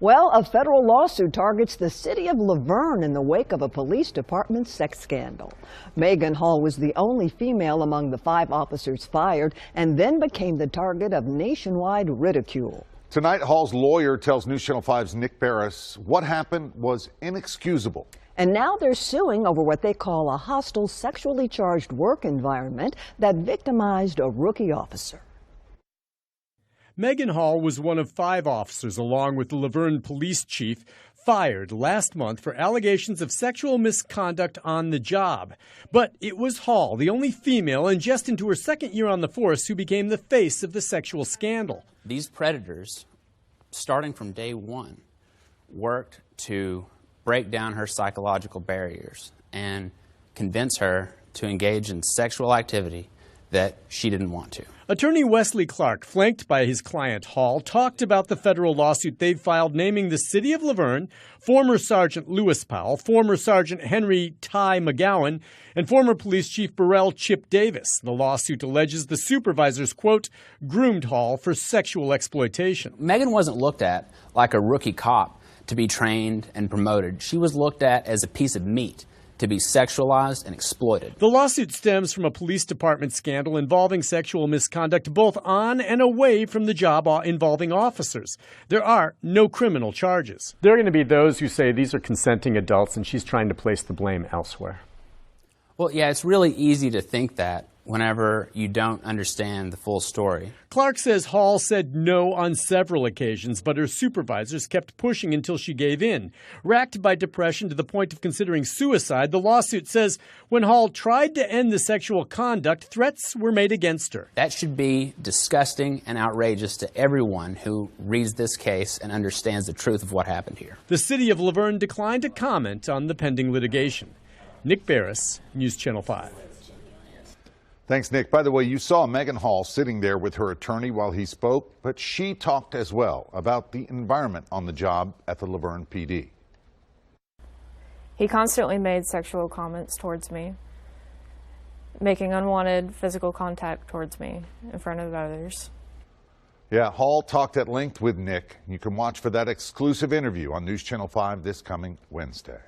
Well, a federal lawsuit targets the city of Laverne in the wake of a police department sex scandal. Megan Hall was the only female among the 5 officers fired and then became the target of nationwide ridicule. Tonight, Hall's lawyer tells News Channel 5's Nick Barris what happened was inexcusable. And now they're suing over what they call a hostile, sexually charged work environment that victimized a rookie officer. Megan Hall was one of 5 officers, along with the Laverne police chief, fired last month for allegations of sexual misconduct on the job. But it was Hall, the only female and just into her 2nd year on the force, who became the face of the sexual scandal. These predators, starting from day 1, worked to break down her psychological barriers and convince her to engage in sexual activity that she didn't want to. Attorney Wesley Clark, flanked by his client Hall, talked about the federal lawsuit they've filed naming the city of Laverne, former Sergeant Lewis Powell, former Sergeant Henry Ty McGowan, and former Police Chief Burrell Chip Davis. The lawsuit alleges the supervisors, quote, groomed Hall for sexual exploitation. Megan wasn't looked at like a rookie cop to be trained and promoted. She was looked at as a piece of meat to be sexualized and exploited. The lawsuit stems from a police department scandal involving sexual misconduct both on and away from the job involving officers. There are no criminal charges. There are going to be those who say these are consenting adults and she's trying to place the blame elsewhere. Well, yeah, it's really easy to think that whenever you don't understand the full story. Clark says Hall said no on several occasions, but her supervisors kept pushing until she gave in. Racked by depression to the point of considering suicide, the lawsuit says when Hall tried to end the sexual conduct, threats were made against her. That should be disgusting and outrageous to everyone who reads this case and understands the truth of what happened here. The city of Laverne declined to comment on the pending litigation. Nick Barris, News Channel 5. Thanks, Nick. By the way, you saw Megan Hall sitting there with her attorney while he spoke, but she talked as well about the environment on the job at the Laverne PD. He constantly made sexual comments towards me, making unwanted physical contact towards me in front of others. Yeah, Hall talked at length with Nick. You can watch for that exclusive interview on News Channel 5 this coming Wednesday.